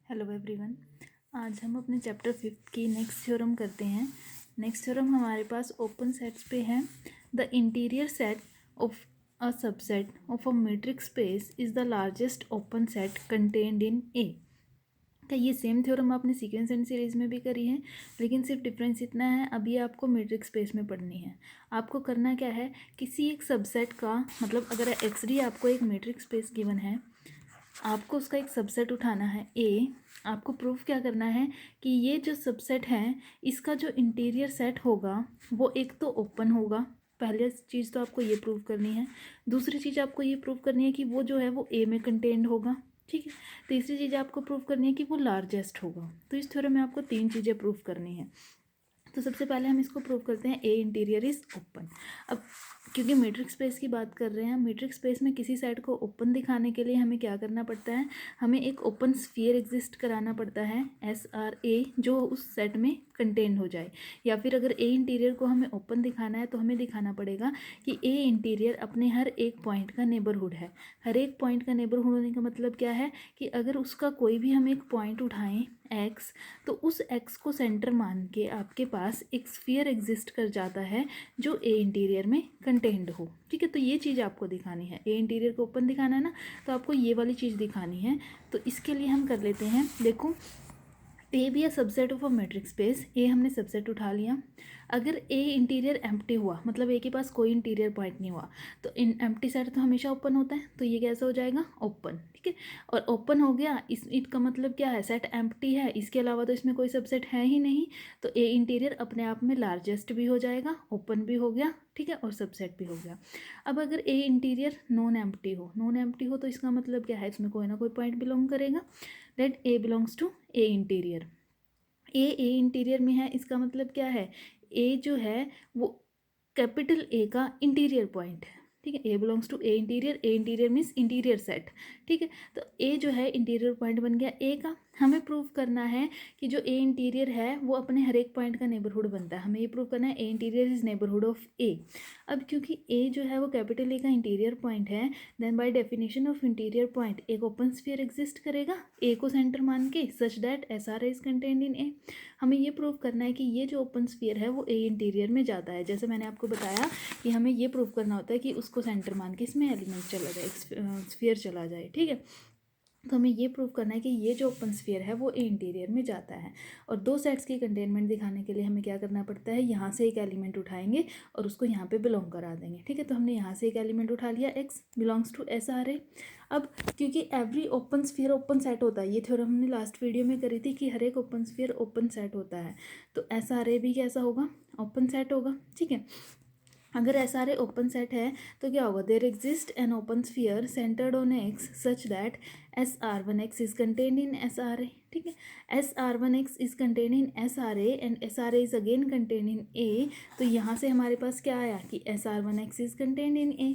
Hello everyone. आज हम अपने चैप्टर 5 की नेक्स्ट थ्योरम करते हैं। नेक्स्ट थ्योरम हमारे पास ओपन सेट्स पे है। The interior set of a subset of a matrix space is the largest open set contained in A. क्या ये सेम थ्योरम आपने सीक्वेंस एंड सीरीज में भी करी है, लेकिन सिर्फ डिफरेंस इतना है, अब ये आपको मैट्रिक्स स्पेस में पढ़नी है। आपको करना क्या है, किसी एक सबसेट का मतलब अगर एक्स डी आपको एक मैट्रिक्स स्पेस गिवन है, आपको उसका एक सबसेट उठाना है ए। आपको प्रूफ क्या करना है कि ये जो सबसेट है इसका जो इंटीरियर सेट होगा वो एक तो ओपन होगा। पहले चीज़ तो आपको ये प्रूव करनी है। दूसरी चीज़ आपको ये प्रूव करनी है कि वो जो है वो ए में कंटेन्ड होगा, ठीक है। तीसरी चीज़ आपको प्रूव करनी है कि वो लार्जेस्ट होगा। तो इस थ्योरम में आपको 3 चीज़ें प्रूव करनी है। तो सबसे पहले हम इसको प्रूव करते हैं, ए इंटीरियर इज ओपन। अब क्योंकि मैट्रिक्स स्पेस की बात कर रहे हैं, मैट्रिक्स स्पेस में किसी सेट को ओपन दिखाने के लिए हमें क्या करना पड़ता है, हमें एक ओपन स्फीयर एग्जिस्ट कराना पड़ता है SRA, जो उस सेट में कंटेन हो जाए। या फिर अगर ए इंटीरियर को हमें ओपन दिखाना है तो हमें दिखाना पड़ेगा कि ए इंटीरियर अपने हर एक पॉइंट का नेबरहुड है। हर एक पॉइंट का नेबरहुड होने का मतलब क्या है कि अगर उसका कोई भी हम एक पॉइंट उठाएं एक्स, तो उस एक्स को सेंटर मान के आपके पास एक स्फीयर एग्जिस्ट कर जाता है जो ए इंटीरियर में कंटेन्ड हो, ठीक है। तो ये चीज़ आपको दिखानी है, ए इंटीरियर को ओपन दिखाना है ना, तो आपको ये वाली चीज़ दिखानी है। तो इसके लिए हम कर लेते हैं, देखो ए भी है subset of a matrix space. A हमने सबसेट उठा लिया। अगर ए इंटीरियर एम्प्टी हुआ, मतलब ए के पास कोई इंटीरियर पॉइंट नहीं हुआ, तो इन एम्प्टी सेट तो हमेशा ओपन होता है, तो ये कैसा हो जाएगा, ओपन, ठीक है। और ओपन हो गया, इस का मतलब क्या है, सेट एम्प्टी है, इसके अलावा तो इसमें कोई सबसेट है ही नहीं, तो ए इंटीरियर अपने आप में लार्जेस्ट भी हो जाएगा, ओपन भी हो गया, ठीक है, और सबसेट भी हो गया। अब अगर ए इंटीरियर नॉन एम्प्टी हो, नॉन एम्प्टी हो तो इसका मतलब क्या है, इसमें कोई ना कोई पॉइंट बिलोंग करेगा। Let A belongs to A interior. A interior में है, इसका मतलब क्या है, ए जो है वो कैपिटल ए का इंटीरियर पॉइंट है, ठीक है। A belongs to A interior means interior set, ठीक है। तो ए जो है इंटीरियर पॉइंट बन गया ए का। हमें प्रूव करना है कि जो ए इंटीरियर है वो अपने हर एक पॉइंट का नेबरहुड बनता है। हमें ये प्रूव करना है A interior is neighbourhood of A. अब क्योंकि ए जो है वो कैपिटल ए का इंटीरियर पॉइंट है, then by definition of interior point एक ओपन स्फीयर एग्जिस्ट करेगा ए को सेंटर मान के, such that SRA is contained in A. हमें ये प्रूव करना है कि ये जो ओपन स्फीयर है वो ए इंटीरियर में जाता है। जैसे मैंने आपको बताया कि हमें ये प्रूव करना होता है कि उसको सेंटर मान के इसमें एलिमेंट चला जाए, स्फीयर चला जाए, ठीक है। तो हमें ये प्रूव करना है कि ये जो ओपन स्फीयर है वो ए इंटीरियर में जाता है। और दो सेट्स की कंटेनमेंट दिखाने के लिए हमें क्या करना पड़ता है, यहाँ से एक एलिमेंट उठाएंगे और उसको यहाँ पे बिलोंग करा देंगे, ठीक है। तो हमने यहाँ से एक एलिमेंट उठा लिया, एक्स बिलोंग्स टू SRA। अब क्योंकि every open sphere open set होता है, ये थ्योरम हमने लास्ट वीडियो में करी थी कि हर एक ओपन स्फीयर ओपन सेट होता है, तो SRA भी कैसा होगा, ओपन सेट होगा, ठीक है। अगर SRA ओपन सेट है तो क्या होगा, there exist an open sphere centered on x such that SR1x is contained in SRA, ठीक है। SR1x is contained in SRA and SRA is again contained in A। तो यहाँ से हमारे पास क्या आया कि SR1x is contained in A।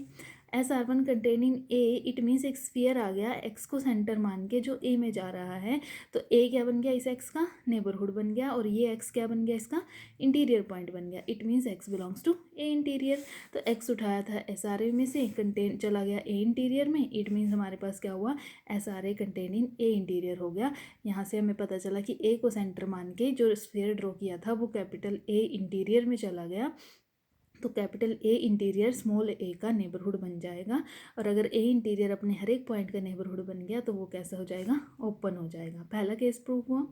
SR1 contained in A, it means एक स्फीयर आ गया एक्स को सेंटर मान के जो A में जा रहा है, तो A क्या बन गया, इस एक्स का नेबरहुड बन गया, और ये एक्स क्या बन गया, इसका इंटीरियर पॉइंट बन गया। It means x belongs to A interior. तो एक्स उठाया था SRA में से, कंटेन चला गया ए इंटीरियर में, इट मीन्स हमारे पास क्या हुआ, SRA contain in A interior हो गया। यहाँ से हमें पता चला कि ए को सेंटर मान के जो स्फीयर ड्रॉ किया था वो कैपिटल ए इंटीरियर में चला गया, तो कैपिटल ए इंटीरियर स्मॉल ए का नेबरहुड बन जाएगा। और अगर ए इंटीरियर अपने हर एक पॉइंट का नेबरहुड बन गया तो वो कैसा हो जाएगा, ओपन हो जाएगा। पहला केस प्रूव हुआ।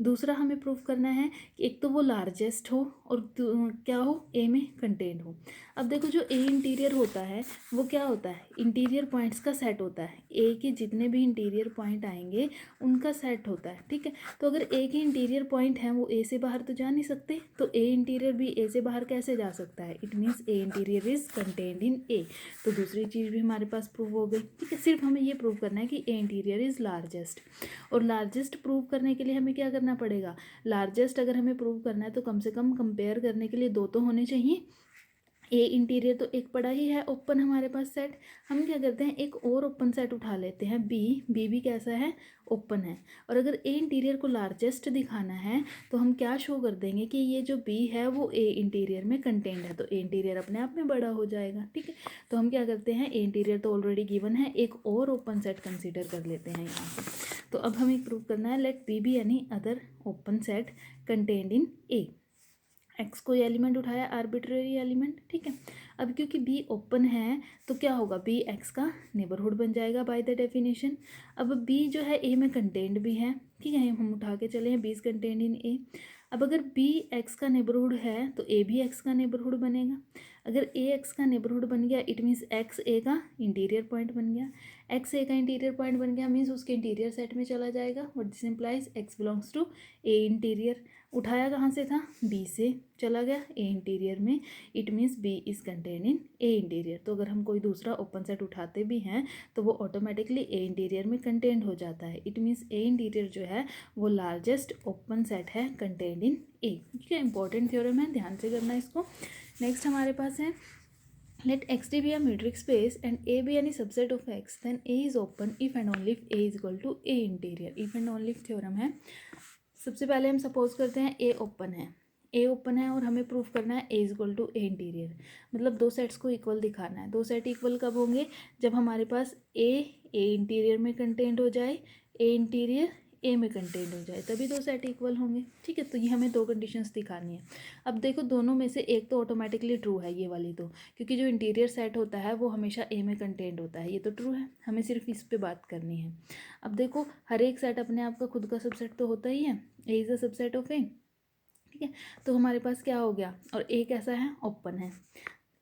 दूसरा हमें प्रूव करना है कि एक तो वो लार्जेस्ट हो और क्या हो, ए में कंटेन्ड हो। अब देखो जो ए इंटीरियर होता है वो क्या होता है, इंटीरियर पॉइंट्स का सेट होता है। ए के जितने भी इंटीरियर पॉइंट आएंगे उनका सेट होता है, ठीक है। तो अगर ए के इंटीरियर पॉइंट हैं वो ए से बाहर तो जा नहीं सकते, तो ए इंटीरियर भी ए से बाहर कैसे जा सकता है, it means A interior is contained in A. तो दूसरी चीज़ भी हमारे पास प्रूव हो गई, ठीक है। सिर्फ हमें ये प्रूव करना है कि ए इंटीरियर इज लार्जेस्ट। और लार्जेस्ट प्रूव करने के लिए हमें क्या करना पड़ेगा, लार्जेस्ट अगर हमें प्रूव करना है तो कम से कम कंपेयर करने के लिए दो तो होने चाहिए। ए इंटीरियर तो एक पड़ा ही है ओपन हमारे पास सेट। हम क्या करते हैं, एक और ओपन सेट उठा लेते हैं बी। बी भी कैसा है, ओपन है। और अगर ए इंटीरियर को लार्जेस्ट दिखाना है तो हम क्या शो कर देंगे कि ये जो बी है वो ए इंटीरियर में कंटेंड है, तो ए इंटीरियर अपने आप में बड़ा हो जाएगा। ठीक है, तो हम क्या करते हैं, ए इंटीरियर तो ऑलरेडी गिवन है, एक और ओपन सेट कंसिडर कर लेते हैं यहाँ से। तो अब हमें प्रूव करना है, let B be any other open set contained in A. X कोई एलिमेंट उठाया, आर्बिट्रेरी एलिमेंट। ठीक है, अब क्योंकि बी ओपन है तो क्या होगा, बी एक्स का नेबरहुड बन जाएगा बाय द डेफिनेशन। अब बी जो है ए में कंटेंट भी है। ठीक है, हम उठा के चले हैं B is contained in A. अब अगर बी एक्स का नेबरहुड है तो ए भी एक्स का नेबरहुड बनेगा। अगर ए एक्स का नेबरहुड बन गया इट मीन्स एक्स ए का इंटीरियर पॉइंट बन गया। एक्स ए का इंटीरियर पॉइंट बन गया मीन्स उसके इंटीरियर सेट में चला जाएगा। What this implies, x belongs to A interior. उठाया कहाँ से था, बी से, चला गया ए इंटीरियर में, it means B is contain in A interior. तो अगर हम कोई दूसरा ओपन सेट उठाते भी हैं तो वो ऑटोमेटिकली ए इंटीरियर में कंटेंट हो जाता है। इट मीन्स ए इंटीरियर जो है वो लार्जेस्ट ओपन सेट है कंटेंट इन ए। ठीक है, इंपॉर्टेंट थ्योरम है, ध्यान से करना इसको। नेक्स्ट हमारे पास है, let X be a metric space and A be any subset of X, then A is open if and only if A is equal to A interior। if and only if theorem है। सबसे पहले हम suppose करते हैं ए open है, ए open है और हमें प्रूफ करना है A is equal to A interior. मतलब दो सेट्स को इक्वल दिखाना है। दो सेट इक्वल कब होंगे, जब हमारे पास ए इंटीरियर में कंटेंट हो जाए, ए इंटीरियर ए में कंटेंट हो जाए, तभी दो सेट इक्वल होंगे। ठीक है, तो ये हमें दो कंडीशंस दिखानी है। अब देखो दोनों में से एक तो ऑटोमेटिकली ट्रू है, ये वाली तो, क्योंकि जो इंटीरियर सेट होता है वो हमेशा ए में कंटेंट होता है, ये तो ट्रू है। हमें सिर्फ इस पे बात करनी है। अब देखो हर एक सेट अपने आप का खुद का सबसेट तो होता ही है, A is a subset of A. ठीक है, तो हमारे पास क्या हो गया, और ए कैसा है, ओपन है।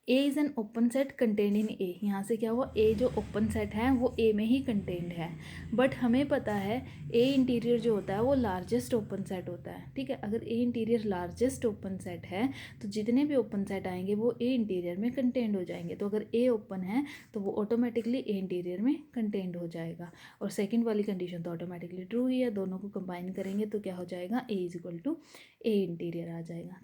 A is an open set contained in A. यहाँ से क्या हुआ, ए जो ओपन सेट है वो ए में ही कंटेंड है। बट हमें पता है ए इंटीरियर जो होता है वो लार्जेस्ट ओपन सेट होता है। ठीक है, अगर ए इंटीरियर लार्जेस्ट ओपन सेट है तो जितने भी ओपन सेट आएंगे वो ए इंटीरियर में कंटेंड हो जाएंगे। तो अगर ए ओपन है तो वो ऑटोमेटिकली ए इंटीरियर में कंटेंड हो जाएगा। और सेकेंड वाली कंडीशन तो ऑटोमेटिकली ट्रू ही है। दोनों को कंबाइन करेंगे तो क्या हो जाएगा, A is equal to A interior आ जाएगा।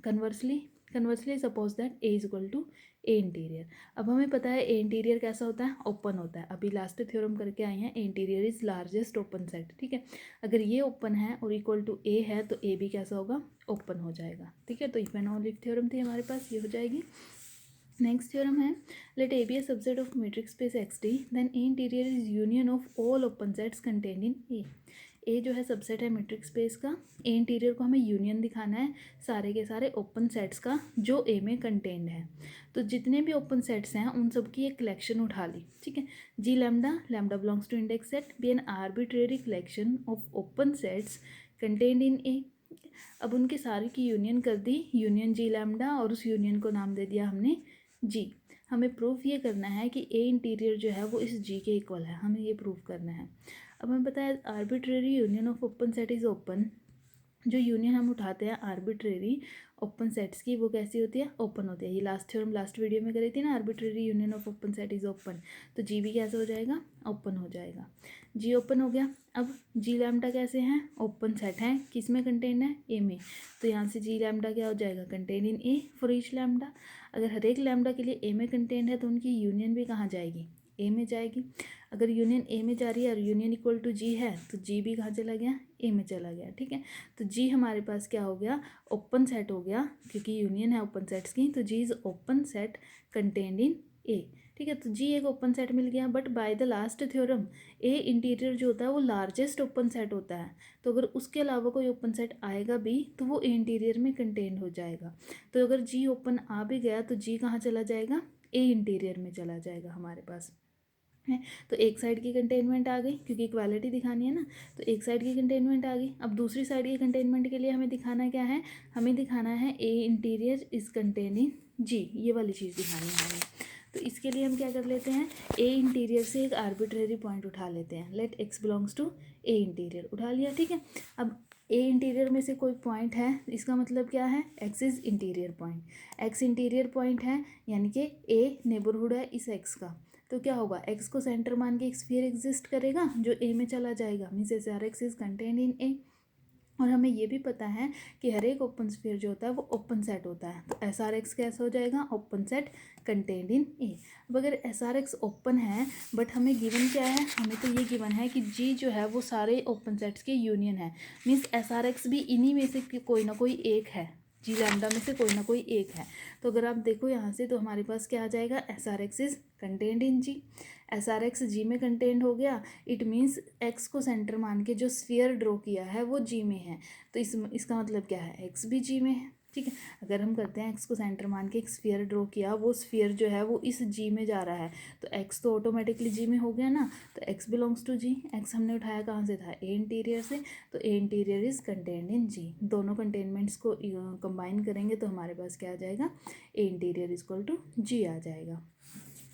Conversely suppose that A is equal to A interior. अब हमें पता है ए इंटीरियर कैसा होता है, ओपन होता है। अभी लास्ट थ्योरम करके आए हैं, A interior is largest open set. ठीक है, अगर ये ओपन है और इक्वल टू ए है तो ए भी कैसा होगा, ओपन हो जाएगा। ठीक है, तो if and only if theorem थी हमारे पास, ये हो जाएगी। नेक्स्ट थ्योरम है, let A be a subset of metric space X d, then A interior is union of all open sets contained in A. A जो है सबसेट है मैट्रिक्स स्पेस का, ए इंटीरियर को हमें यूनियन दिखाना है सारे के सारे ओपन सेट्स का जो ए में कंटेंड है। तो जितने भी ओपन सेट्स हैं उन सब की एक कलेक्शन उठा ली। ठीक है, G lambda, lambda belongs to index set, be an arbitrary collection of open sets contained in A. अब उनके सारे की यूनियन कर दी, यूनियन जी लैम्डा, और उस यूनियन को नाम दे दिया हमने जी। हमें प्रूफ ये करना है कि ए इंटीरियर जो है वो इस जी के इक्वल है, हमें ये प्रूफ करना है। अब हमें पता है arbitrary union of open set is open. जो यूनियन हम उठाते हैं आर्बिट्रेरी ओपन सेट्स की वो कैसी होती है, ओपन होती है। ये लास्ट थ्योरम लास्ट वीडियो में करी थी ना, arbitrary union of open set is open. तो जी भी कैसे हो जाएगा, ओपन हो जाएगा। जी ओपन हो गया। अब जी लैम्डा कैसे हैं, ओपन सेट हैं, किस में कंटेंट है, ए में। तो यहाँ से जी लैम्डा क्या हो जाएगा, content in A for each lambda. अगर हर एक लैम्डा के लिए ए में कंटेंट है तो उनकी यूनियन भी कहाँ जाएगी, ए में जाएगी। अगर यूनियन ए में जा रही है और यूनियन इक्वल टू जी है तो जी भी कहाँ चला गया, ए में चला गया। ठीक है, तो जी हमारे पास क्या हो गया, ओपन सेट हो गया, क्योंकि यूनियन है ओपन सेट्स की। तो जी is open set contained in ए। ठीक है, तो जी एक ओपन सेट मिल गया। But by the last theorem A interior जो होता है वो लार्जेस्ट ओपन सेट होता है। तो अगर उसके अलावा कोई ओपन सेट आएगा भी तो वो ए इंटीरियर में कंटेंड हो जाएगा। तो अगर जी ओपन आ भी गया तो जी कहाँ चला जाएगा, ए इंटीरियर में चला जाएगा हमारे पास है। तो एक साइड की कंटेनमेंट आ गई, क्योंकि इक्वालिटी दिखानी है ना, तो एक साइड की कंटेनमेंट आ गई। अब दूसरी साइड की कंटेनमेंट के लिए हमें दिखाना क्या है, हमें दिखाना है ए इंटीरियर इज कंटेनिंग जी, ये वाली चीज़ दिखानी है हमें। तो इसके लिए हम क्या कर लेते हैं, ए इंटीरियर से एक आर्बिट्रेरी पॉइंट उठा लेते हैं। Let x belongs to A interior उठा लिया। ठीक है, अब ए इंटीरियर में से कोई पॉइंट है, इसका मतलब क्या है, x is interior point. X interior point है यानी कि ए नेबरहुड है इस एक्स का। तो क्या होगा, एक्स को सेंटर मान के एक स्फीयर एग्जिस्ट करेगा जो ए में चला जाएगा, means S r x is contained in A. और हमें ये भी पता है कि हर एक ओपन स्फीयर जो होता है वो ओपन सेट होता है। तो एस आर एक्स कैसा हो जाएगा, open set contained in A. अब अगर एस आर एक्स ओपन है बट हमें गिवन क्या है, हमें तो ये गिवन है कि जी जो है वो सारे ओपन सेट्स के यूनियन है, मीन्स एस आर एक्स भी इन्हीं में से कोई ना कोई एक है, जी लैम्डा में से कोई ना कोई एक है। तो अगर आप देखो यहाँ से तो हमारे पास क्या आ जाएगा, S r x is contained in G. S r x G में कंटेंट हो गया, इट मीन्स एक्स को सेंटर मान के जो स्फीयर ड्रॉ किया है वो जी में है। तो इसका मतलब क्या है, एक्स भी जी में है। ठीक है, अगर हम करते हैं एक्स को सेंटर मान के एक स्फीयर ड्रॉ किया, वो स्फीयर जो है वो इस जी में जा रहा है, तो एक्स तो ऑटोमेटिकली जी में हो गया ना। तो x belongs to G, x हमने उठाया कहाँ से था, ए इंटीरियर से, तो A interior is contained in G. दोनों कंटेनमेंट्स को कंबाइन करेंगे तो हमारे पास क्या आ जाएगा, ए इंटीरियर इक्वल टू जी आ जाएगा।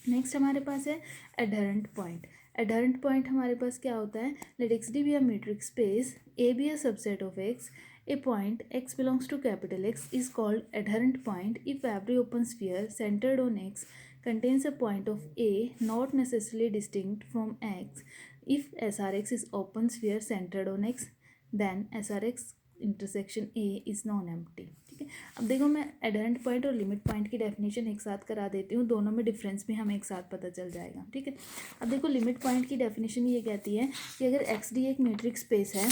नेक्स्ट हमारे पास है एडहेरेंट पॉइंट। एडहेरेंट पॉइंट हमारे पास क्या होता है, let X d be a metric space, A be a subset of X, A point x belongs to capital X is called adherent point if every open sphere centered on x contains a point of A not necessarily distinct from x. If SRX is open sphere centered on x, then SRX intersection A is non-empty. ठीक है, अब देखो मैं adherent point और limit point की definition एक साथ करा देती हूँ, दोनों में डिफरेंस भी हमें एक साथ पता चल जाएगा। ठीक है, अब देखो लिमिट पॉइंट की डेफिनेशन ये कहती है कि अगर एक्स डी एक मीट्रिक स्पेस है,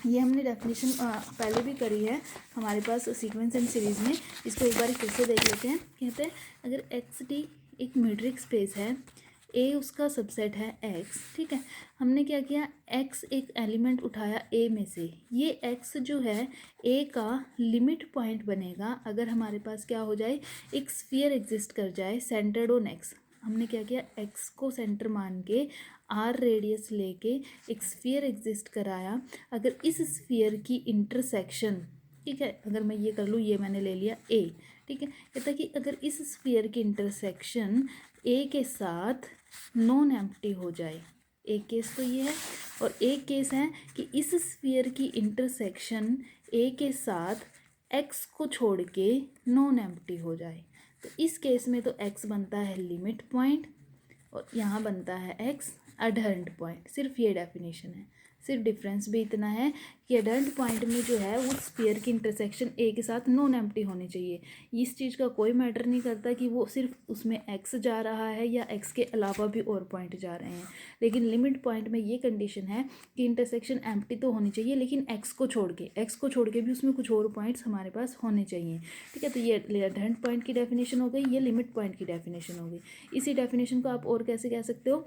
ये हमने डेफिनेशन पहले भी करी है हमारे पास सीक्वेंस एंड सीरीज में, इसको एक बार फिर से देख लेते हैं। कहते हैं अगर एक्स डी एक मीट्रिक स्पेस है, ए उसका सबसेट है एक्स। ठीक है, हमने क्या किया, एक्स एक एलिमेंट उठाया ए में से, ये एक्स जो है ए का लिमिट पॉइंट बनेगा अगर हमारे पास क्या हो जाए, एक स्फीयर एग्जिस्ट कर जाए सेंटर्ड ऑन एक्स। हमने क्या किया, एक्स को सेंटर मान के आर रेडियस लेके एक स्फीयर एग्जिस्ट कराया। अगर इस स्फीयर की इंटरसेक्शन, ठीक है, अगर मैं ये कर लूँ, ये मैंने ले लिया ए। ठीक है, कहता कि अगर इस स्फीयर की इंटरसेक्शन ए के साथ नॉन एम्प्टी हो जाए, एक केस तो ये है, और एक केस है कि इस स्फीयर की इंटरसेक्शन ए के साथ एक्स को छोड़ के नॉन एम्प्टी हो जाए। तो इस केस में तो एक्स बनता है लिमिट पॉइंट और यहाँ बनता है एक्स एडहेरेंट पॉइंट। सिर्फ ये डेफिनेशन है, सिर्फ डिफरेंस भी इतना है कि एडहेरेंट पॉइंट में जो है वो स्फीयर की इंटरसेक्शन ए के साथ नॉन एम्प्टी होनी चाहिए। इस चीज़ का कोई मैटर नहीं करता कि वो सिर्फ उसमें एक्स जा रहा है या एक्स के अलावा भी और पॉइंट जा रहे हैं, लेकिन लिमिट पॉइंट में ये कंडीशन है कि इंटरसेक्शन एम्प्टी तो होनी चाहिए, लेकिन एक्स को छोड़ के भी उसमें कुछ और पॉइंट्स हमारे पास होने चाहिए। ठीक है, तो ये एडहेरेंट पॉइंट की डेफिनेशन हो गई, ये लिमिट पॉइंट की डेफिनेशन हो गई। इसी डेफिनेशन को आप और कैसे कह सकते हो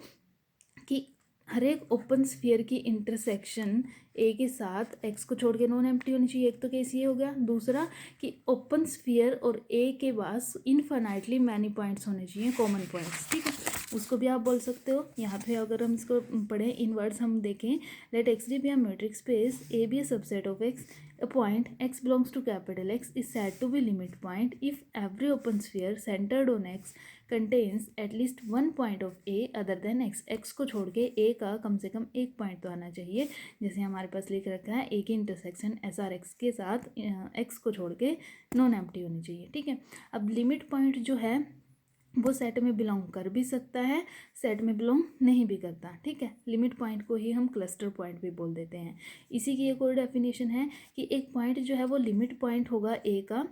कि हर एक ओपन स्फीयर की इंटरसेक्शन ए के साथ एक्स को छोड़ के नॉन एम्प्टी होनी चाहिए। एक तो केस ये हो गया, दूसरा कि ओपन स्फीयर और ए के पास इनफाइनाइटली मैनी पॉइंट्स होने चाहिए, कॉमन पॉइंट्स। ठीक है, उसको भी आप बोल सकते हो। यहाँ पे अगर हम इसको पढ़ें इन वर्ड्स, हम देखें, let X d be a matrix space, A be a subset of X, a point x belongs to capital X is said to be limit point if every open sphere centered on x contains at least one point of a other than x. x को छोड़ के a का कम से कम एक point तो आना चाहिए, जैसे हमारे पास लिख रखा है a की इंटरसेक्शन एस आर एक्स के साथ x को छोड़ के नॉन एम्प्टी होनी चाहिए। ठीक है, अब लिमिट पॉइंट जो है वो सेट में बिलोंग कर भी सकता है, सेट में बिलोंग नहीं भी करता। ठीक है, लिमिट पॉइंट को ही हम क्लस्टर पॉइंट भी बोल देते हैं। इसी की एक और डेफिनेशन है कि एक पॉइंट जो है वो लिमिट पॉइंट होगा ए का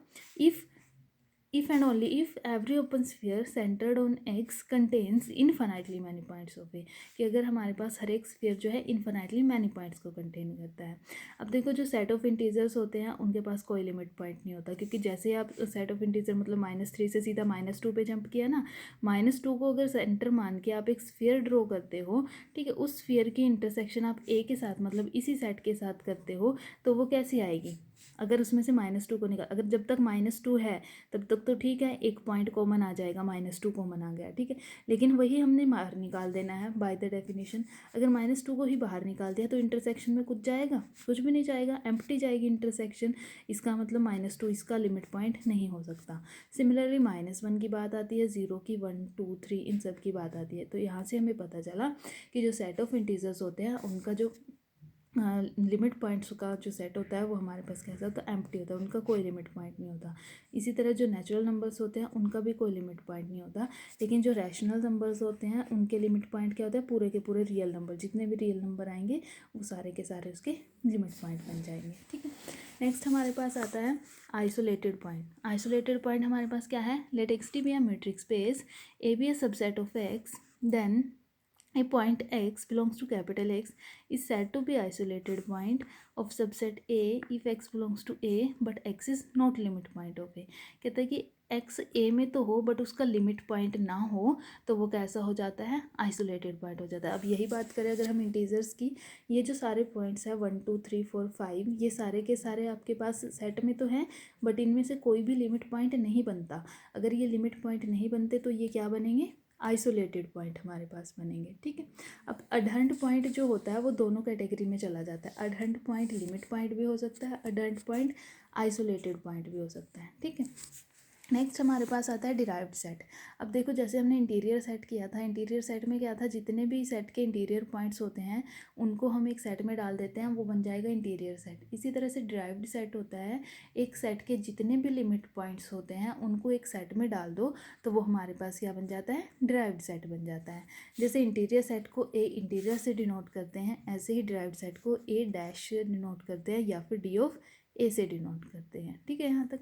if and only if every open sphere centered on x contains infinitely many points of a, कि अगर हमारे पास हर एक स्फीयर जो है इन्फिनाइटली मैनी पॉइंट्स को कंटेन करता है। अब देखो जो सेट ऑफ इंटीजर्स होते हैं उनके पास कोई लिमिट पॉइंट नहीं होता, क्योंकि जैसे आप सेट ऑफ इंटीजर मतलब -3 से सीधा -2 पे जंप किया ना, -2 को अगर सेंटर मान के आप एक स्फीयर ड्रॉ करते हो, ठीक है, उस स्फीयर की इंटरसेक्शन आप ए के साथ मतलब इसी सेट के साथ करते हो, तो वो कैसी आएगी, अगर उसमें से -2 को निकाल, अगर जब तक -2 है तब तक तो ठीक है, एक पॉइंट कॉमन आ जाएगा, -2 कॉमन आ गया। ठीक है, लेकिन वही हमने बाहर निकाल देना है बाय द डेफिनेशन। अगर -2 को ही बाहर निकाल दिया तो इंटरसेक्शन में कुछ जाएगा, कुछ भी नहीं जाएगा, एम्प्टी जाएगी इंटरसेक्शन। इसका मतलब -2 इसका लिमिट पॉइंट नहीं हो सकता। सिमिलरली -1 की बात आती है, 0 की, 1 2 3 इन सब की बात आती है। तो यहाँ से हमें पता चला कि जो सेट ऑफ इंटीजर्स होते हैं उनका जो लिमिट पॉइंट्स का जो सेट होता है वो हमारे पास कैसा होता है, एम्प्टी होता है, उनका कोई लिमिट पॉइंट नहीं होता। इसी तरह जो नेचुरल नंबर्स होते हैं उनका भी कोई लिमिट पॉइंट नहीं होता, लेकिन जो रैशनल नंबर्स होते हैं उनके लिमिट पॉइंट क्या होता है, पूरे के पूरे रियल नंबर, जितने भी रियल नंबर आएंगे वो सारे के सारे उसके लिमिट पॉइंट बन जाएंगे। ठीक है, नेक्स्ट हमारे पास आता है आइसोलेटेड पॉइंट। आइसोलेटेड पॉइंट हमारे पास क्या है, let X T be a metric space, A be a subset of X, then a point x belongs to capital X is said to be isolated point of subset A if x belongs to A but x is not limit point of A। कहता है कि x A में तो हो but उसका limit point ना हो तो वो कैसा हो जाता है, आइसोलेटेड पॉइंट हो जाता है। अब यही बात करें अगर हम इंटीजर्स की, ये जो सारे पॉइंट्स हैं 1 2 3 4 5 ये सारे के सारे आपके पास सेट में तो हैं बट इनमें से कोई भी लिमिट पॉइंट नहीं बनता। अगर ये लिमिट पॉइंट नहीं बनते तो ये क्या बनेंगे, आइसोलेटेड पॉइंट हमारे पास बनेंगे। ठीक है, अब अडहंट पॉइंट जो होता है वो दोनों कैटेगरी में चला जाता है। अडहंट पॉइंट लिमिट पॉइंट भी हो सकता है, अडहंट पॉइंट आइसोलेटेड पॉइंट भी हो सकता है। ठीक है, नेक्स्ट हमारे पास आता है डिराइव्ड सेट। अब देखो जैसे हमने इंटीरियर सेट किया था, इंटीरियर सेट में क्या था, जितने भी सेट के इंटीरियर पॉइंट्स होते हैं उनको हम एक सेट में डाल देते हैं, वो बन जाएगा इंटीरियर सेट। इसी तरह से डिराइव्ड सेट होता है, एक सेट के जितने भी लिमिट पॉइंट्स होते हैं उनको एक सेट में डाल दो तो वो हमारे पास क्या बन जाता है, डिराइव्ड सेट बन जाता है। जैसे इंटीरियर सेट को ए इंटीरियर से डिनोट करते हैं, ऐसे ही डिराइव्ड सेट को ए डैश से डिनोट करते हैं या फिर डी ऑफ ए से डिनोट करते हैं। ठीक है, यहाँ तक।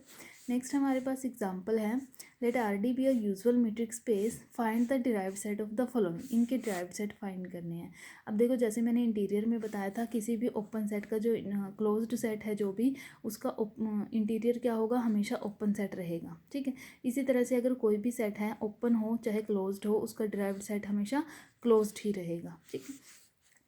नेक्स्ट हमारे पास एग्जांपल है, let R d be a usual metric space, find the derived set of the following. इनके डिराइव्ड सेट फाइंड करने हैं। अब देखो जैसे मैंने इंटीरियर में बताया था, किसी भी ओपन सेट का जो क्लोज्ड सेट है जो भी, उसका इंटीरियर क्या होगा, हमेशा ओपन सेट रहेगा। ठीक है, इसी तरह से अगर कोई भी सेट है ओपन हो चाहे क्लोज्ड हो, उसका डिराइव्ड सेट हमेशा क्लोज्ड ही रहेगा। ठीक है,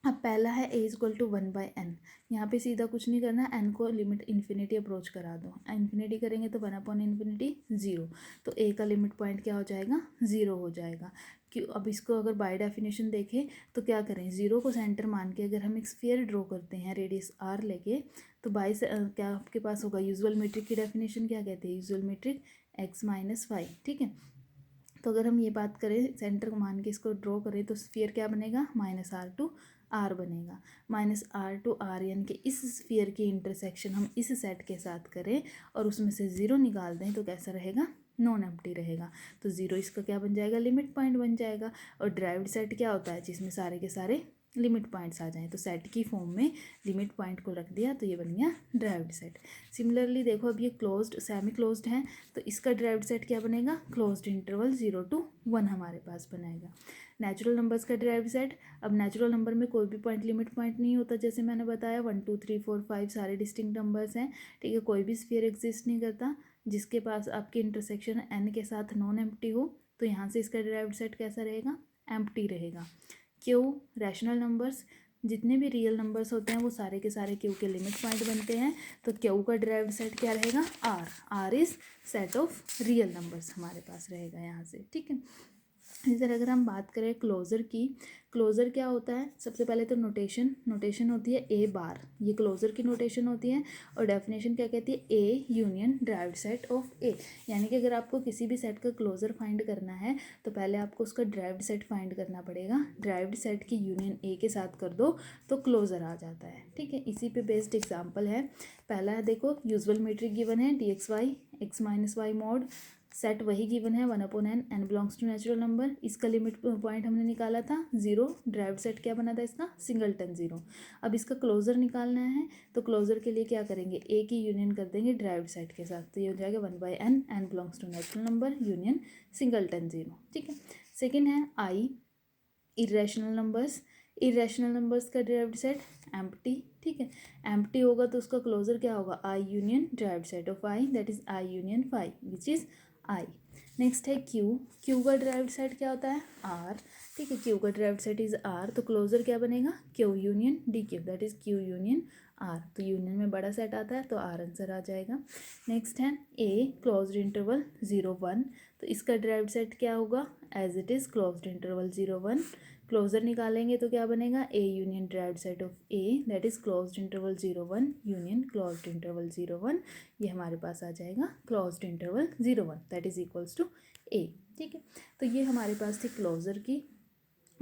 अब पहला है a is equal to 1/n। यहाँ पे सीधा कुछ नहीं करना, n को लिमिट इन्फिनिटी अप्रोच करा दो। इन्फिनिटी करेंगे तो 1/इन्फिनिटी 0, तो a का लिमिट पॉइंट क्या हो जाएगा, 0 हो जाएगा। क्यों, अब इसको अगर बाय डेफिनेशन देखें तो क्या करें, 0 को सेंटर मान के अगर हम एक स्फीयर ड्रॉ करते हैं रेडियस r लेके, तो बाय से क्या आपके पास होगा, यूजुअल मीट्रिक की डेफिनेशन क्या कहते हैं, यूजुअल मीट्रिक x - 5। ठीक है, तो अगर हम ये बात करें सेंटर को मान के इसको ड्रॉ करें तो स्फीयर क्या बनेगा, -r to r बनेगा। -r to r यानी कि इस स्फीयर की इंटरसेक्शन हम इस सेट के साथ करें और उसमें से 0 निकाल दें तो कैसा रहेगा, नॉन एम्प्टी रहेगा। तो 0 इसका क्या बन जाएगा, लिमिट पॉइंट बन जाएगा। और डिराइव्ड सेट क्या होता है, जिसमें सारे के सारे लिमिट पॉइंट्स आ जाएं, तो सेट की फॉर्म में लिमिट पॉइंट को रख दिया तो ये बन गया डिराइव्ड सेट। सिमिलरली देखो अब ये क्लोज्ड सेमी क्लोज्ड है तो इसका डिराइव्ड सेट क्या बनेगा, क्लोज्ड इंटरवल 0 to 1 हमारे पास बनाएगा। नेचुरल नंबर्स का डिराइव्ड सेट, अब नेचुरल नंबर में कोई भी पॉइंट लिमिट पॉइंट नहीं होता, जैसे मैंने बताया 1 2 3 4 5 सारे डिस्टिंक्ट नंबर्स हैं। ठीक है, कोई भी स्फीयर एग्जिस्ट नहीं करता जिसके पास आपकी इंटरसेक्शन n के साथ नॉन एम्प्टी हो, तो यहाँ से इसका डिराइव्ड सेट कैसा रहेगा, एम्प्टी रहेगा। क्यू रैशनल नंबर्स, जितने भी रियल नंबर्स होते हैं वो सारे के सारे क्यू के लिमिट पॉइंट बनते हैं, तो क्यू का डिराइव्ड सेट क्या रहेगा, R is set of real numbers हमारे पास रहेगा यहाँ से। ठीक है, इसी तरह अगर हम बात करें क्लोजर की, क्लोजर क्या होता है, सबसे पहले तो नोटेशन होती है ए बार, ये क्लोजर की नोटेशन होती है। और डेफिनेशन क्या कहती है, A union derived set of A, यानी कि अगर आपको किसी भी सेट का क्लोजर फाइंड करना है तो पहले आपको उसका डिराइव्ड सेट फाइंड करना पड़ेगा। डिराइव्ड सेट की यूनियन ए के साथ कर दो तो क्लोजर आ जाता है। ठीक है, इसी पे बेस्ड एग्जाम्पल है। पहला है देखो, यूजुअल मीट्रिक गिवन है dxy x - y mod, set वही गिवन है 1/n, n belongs to natural number. इसका लिमिट पॉइंट हमने निकाला था 0, ड्राइव्ड सेट क्या बना था इसका, सिंगलटन 0। अब इसका क्लोजर निकालना है तो क्लोजर के लिए क्या करेंगे, ए की यूनियन कर देंगे ड्राइव्ड सेट के साथ, तो ये हो जाएगा 1/n, n belongs to natural number union singleton 0। ठीक है, सेकेंड है आई इरेशनल नंबर्स का डिराइव्ड सेट एम्प्टी। ठीक है, एम्प्टी होगा तो उसका क्लोजर क्या होगा, I union derived set of I, that is I union 5 which is I. Next है क्यू का डिराइव्ड सेट क्या होता है, आर। ठीक है, क्यू का डिराइव्ड सेट इज आर, तो क्लोजर क्या बनेगा, Q union D Q, that is Q union R. तो यूनियन में बड़ा सेट आता है तो आर आंसर आ जाएगा। नेक्स्ट है ए क्लोज्ड इंटरवल 0 1, तो इसका डिराइव्ड सेट क्या होगा, as it is closed interval 0 1। Closure निकालेंगे तो क्या बनेगा, A union derived set of A, that is closed interval 0 1 union closed interval 0 1, ये हमारे पास आ जाएगा closed interval 0 1, that is equals to A. ठीक है, तो ये हमारे पास थी क्लोजर की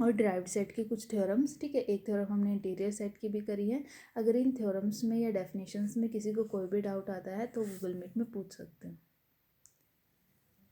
और डिराइव्ड सेट की कुछ थ्योरम्स। ठीक है, एक थ्योरम हमने इंटीरियर सेट की भी करी है। अगर इन थ्योरम्स में या डेफिनेशंस में किसी को कोई भी डाउट आता है तो गूगल मीट में पूछ सकते हैं।